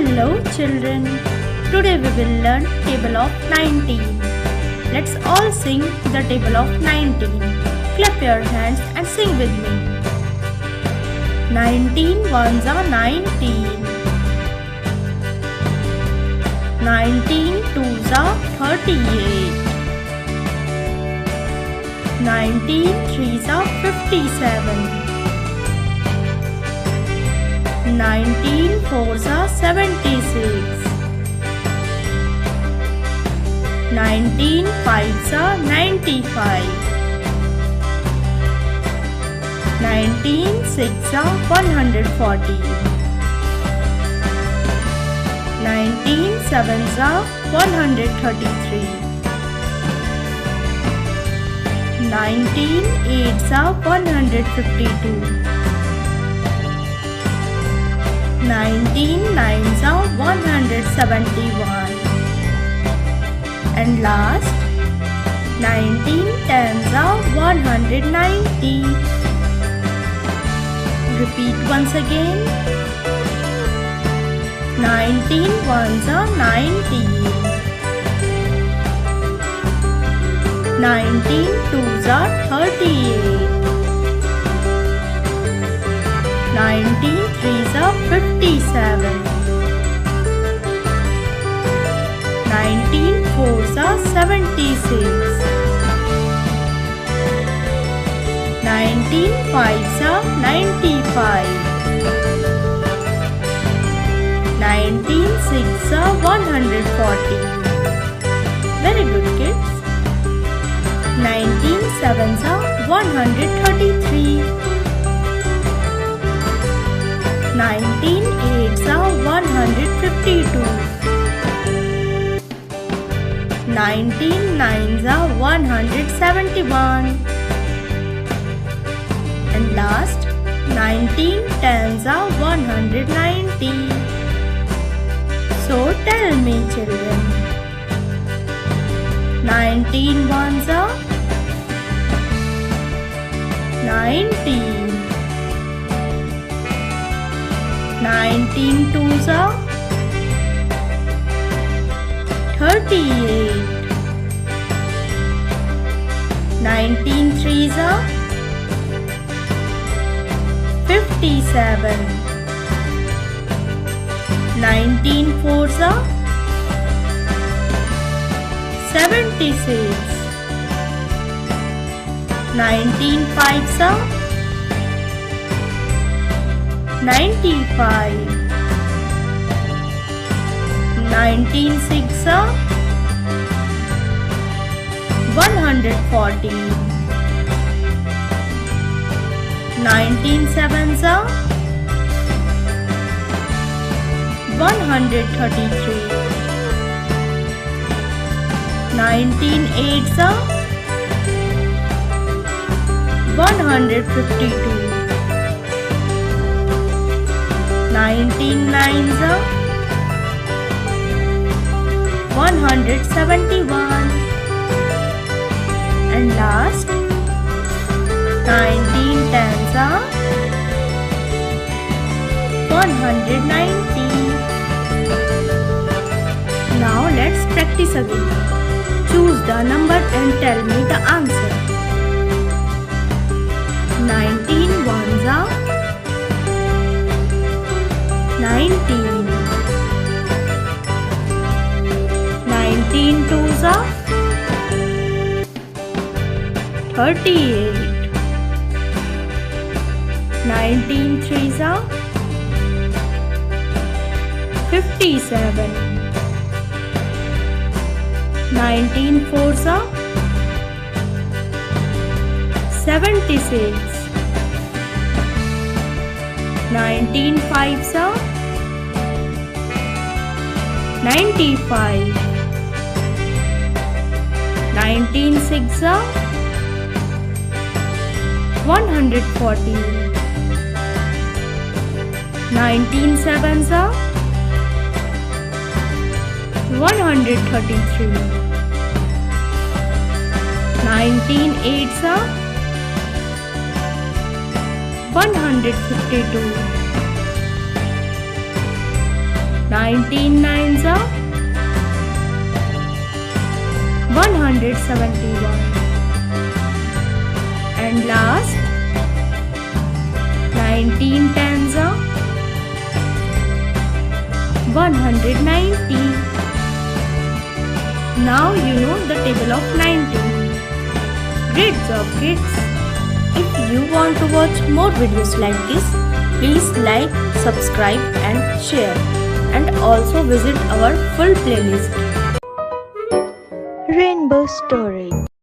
Hello children, today we will learn table of 19. Let's all sing the table of 19. Clap your hands and sing with me. 19 ones are 19. 19 twos are 38. 19 threes are 57. 19 fours are 76. 19 fives are 95. 19 six are 140. 19 sevens are 133. 19 eights are 152. 19 nines are 171. And last, 19 tens are 190. Repeat once again. 19 ones are 19. 19 twos are 38. 19 threes are 57. 19 fours are 76. 19 fives are 95. 19 sixes are 140. Very good kids. 19 sevens are 133. 19 eights are 152. 19 nines are 171. And last, 19 tens are 190. So tell me children, 19 ones are 19. 19 twos are 38. 19 threes are 57. 19 fours are 76. 19 fives are 95. 19 sixes are 140. 19 sevens are 133. 19 eights are 152. 19 nines are 171. And last, 19 tens are 190. Now let's practice again. Choose the number and tell me the answer. 19 ones are 19. 19 twos are 38. 19 threes are 57. 19 fours are 76. 19 fives are 95. 19 sixes are 140. 19 sevens are 133. 19 eights are 152. 19 nines are 171. And last, 19 tens are 190. Now you know the table of 19. Great job, kids! If you want to watch more videos like this, please like, subscribe and share, and also visit our full playlist. Rainbow Story.